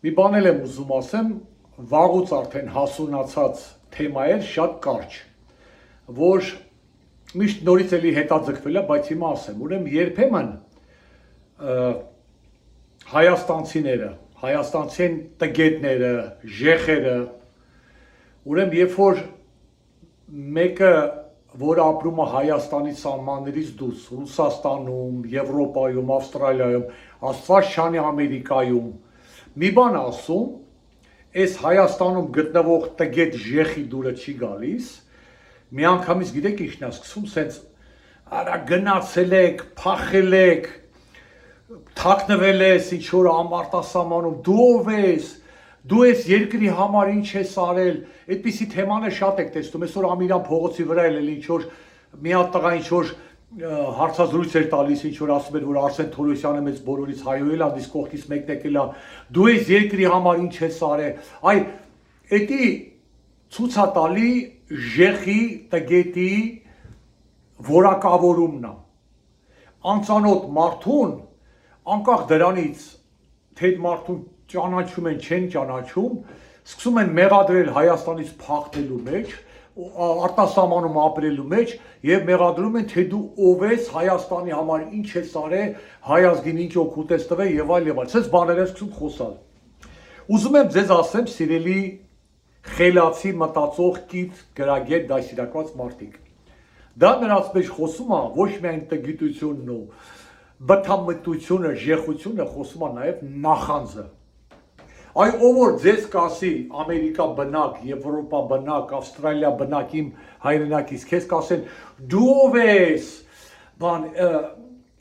Մի բան էլ եմ ուզում ասեմ, վաղուց արդեն հասունացած թեմա էր, շատ կարճ, որ միշտ նորից էլի հետաձգվել է, բայց հիմա ասեմ, ուրեմն երբեմն հայաստանցիները, հայաստանցին տգետները, ժեխերը, ուրեմն երբ որ մեկը, որ ապրում է Հայաստանի սահմաններից դուրս, Ռուսաստանում, Եվրոպայում, Ավստրալիայում, Աստված չանի Ամերիկայում, մի բան ասում, այս Հայաստանում գտնվող տգետ ժեխի դուրը չի գալիս, մի անգամից գիտեք ինչն է սկսում, սենց արա գնացել եք, փախել եք, թաքնվել ես ինչ-որ ամարտասահմանում, դու ով ես, դու ես երկրի համար ինչ ես արել, այդպիսի թեմաներ շատ եք տեսնում, այսօր Ամիրան փողոցի վրա էլ ինչ-որ մի հատ տղա ինչ-որ հարցազրույց էր տալիս, ինչ-որ ասում էր, որ Արսեն Թորոսյանը մեծ բոլորից հայոյել է, իսկ կողքից մեկն եկել է, դու ես երկրի համար ինչ ես արել, այ էդի ցույց է տալի ժեխի, տգետի որակավորումն է, անծանոթ մարդուն, անկախ դրանից, թե այդ մարդուն ճանաչում են, չեն ճանաչում, սկսում են մեղադրել Հայաստանից փախնելու մեջ, արտասահմանում ապրելու մեջ եւ մեղադրում են, թե դու ով ես, Հայաստանի համար ինչ ես արել, հայ ազգին ինչ օգուտ ես տվել եւ այլ եւ այլ, ցես բաներ են սկսում խոսալ։ Ուզում եմ ձեզ ասեմ, սիրելի խելացի մտածող կից գրագետ դասիրակված մարդիկ, դա նրանց մեջ խոսում է ոչ միայն տգիտությունն ու բթամտությունը, ժեխությունը, խոսում է նաև նախանձը։ Այ ով որ ձեզ կասի Ամերիկա բնակ, Եվրոպա բնակ, Ավստրալիա բնակ իմ հայրենակից, քեզ կասեն դու ով ես, բան,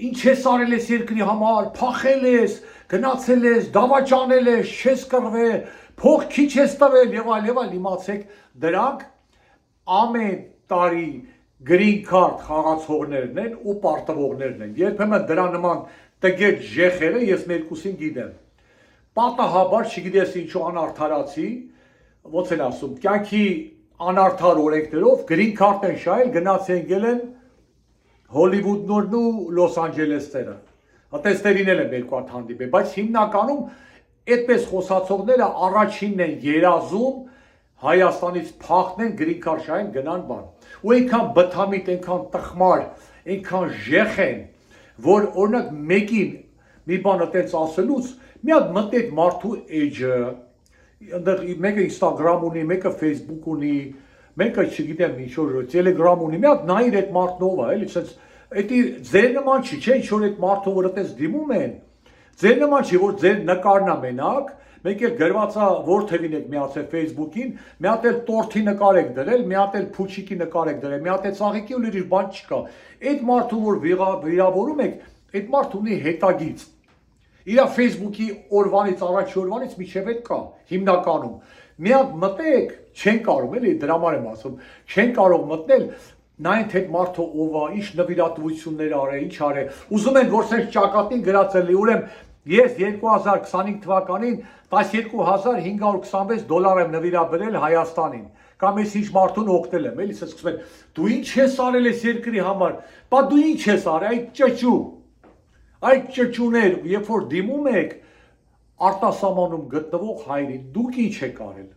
ինչ ես արել ես երկրի համար, փախել ես, գնացել ես, դավաճանել ես, չես կռվել, փող քիչ ես տվել եւ այլ, իմացեք, դրանք ամեն տարի green card խաղացողներն են ու պարտվողներն են։ Երբեմն դրա նման տգետ ժեխերը ես մերկուսին գիտեմ։ Պատահաբար չգիտես ինչու անարդարացի, ոնց են ասում, կյանքի անարդար օրենքներով green card են շահել, գնացել են Հոլիվուդներն ու Լոս Անջելեսները։ Հատեստերին էլ եմ երկու հատ հանդիպել, բայց հիմնականում այդպես խոսացողները առաջինն են երազում Հայաստանից փախնեն, green card շահեն, գնան բան։ Ու այնքան բթամիտ, այնքան տխմար, այնքան ժեխ են, որ օրինակ մեկին մի բան այդպես ասելուց, մի հատ մտեք մարդու էջը, մեկը Instagram ունի, մեկը Facebook ունի, մեկը չգիտեմ ինչ-որ Telegram ունի, մի հատ նայիր այդ մարդն ով է, էլի, ասես, էդի ձեր նման չի, չէ, ինչ-որ այդ մարդը որ այդպես դիմում են, ձեր նման չի, որ ձեր նկարն է մենակ, մեկ էլ գրված է որթևին եք միացել Facebook-ին, մի հատ էլ տորթի նկար եք դրել, մի հատ էլ փուչիկի նկար եք դրել, մի հատ էլ ծաղիկի ու լրիվ բան չկա։ Այդ մարդու որ վիրավորում եք, այդ մարդը ունի հետագից։ Իր Facebook-ի օրվանից, առաջի օրվանից մինչև այդ կա, հիմնականում։ Մի հատ մտեք, չեն կարող, էլի դրա համար եմ ասում, չեն կարող մտնել, նայեն թե այդ մարդը ով է, ինչ նվիրատվություններ արել, ինչ արել։ Ուզում են որ սենց ճակատին գրածել, ուրեմն ես 2025 թվականին $12,526 եմ նվիրաբերել Հայաստանին, կամ ես ինչ մարդուն օգնել եմ, էլի սկսում են, դու ինչ ես արել ես երկրի համար, բա դու ինչ ես արել, այդ ճճուներ, երբ որ դիմում եք արտասահմանում գտնվող հայրին, դուք ինչ եք արել,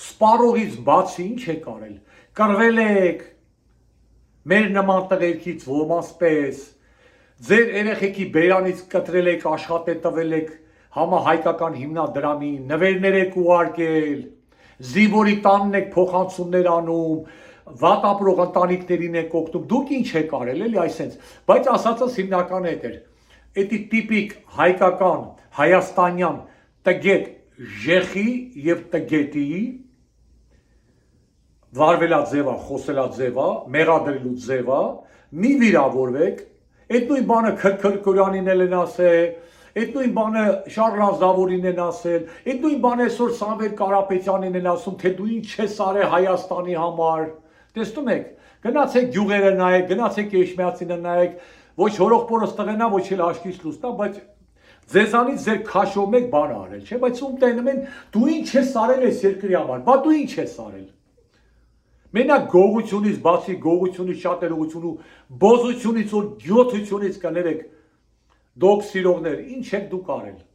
սպառողից բացի ինչ եք արել, կռվել եք, մեր նման տղերքից ոմանց պես, ձեր երեխեքի բերանից կտրել եք, աշխատել տվել եք համահայկական հիմնադրամի, նվերներ եք ուղարկել, զինվորի տանն եք փոխանցումներ անում, վատ ապրող ընտանիքներին եք օգնում, դուք ինչ եք արել, էլի այսենց, բայց ասածս հիմնական էդ էր, էդի տիպիկ հայկական, հայաստանյան տգետ ժեխի և տգետի վարվելաձևա, խոսելաձևա, մեղադրելու ձևա, մի վիրավորվեք, այդ նույն բանը Քրքորյանին էլ են ասել, այդ նույն բանը Շարլ Ազնավուրին են ասել, այդ նույն բանը այսօր Սամվել Կարապետյանին են ասում, թե դու ինչ ես արել Հայաստանի համար, տեսնում եք, գնացեք գյուղերը նայեք, գնացեք Էջմիածինը նայեք, ոչ հորողբորս տղենա, ոչ էլ աշկից լուսնա, բայց ձեզանից ձեր քաշով մեկ բան արել, չէ, բայց ում տենում են, դու ինչ ես արել ես երկրի համար, բա դու ինչ ես արել։ Մենակ գողությունից, բացի գողությունից, շատերողություն ու բոզությունից ու գյոթությունից կներեք դոք սիրողներ, ինչ եք դուք արել։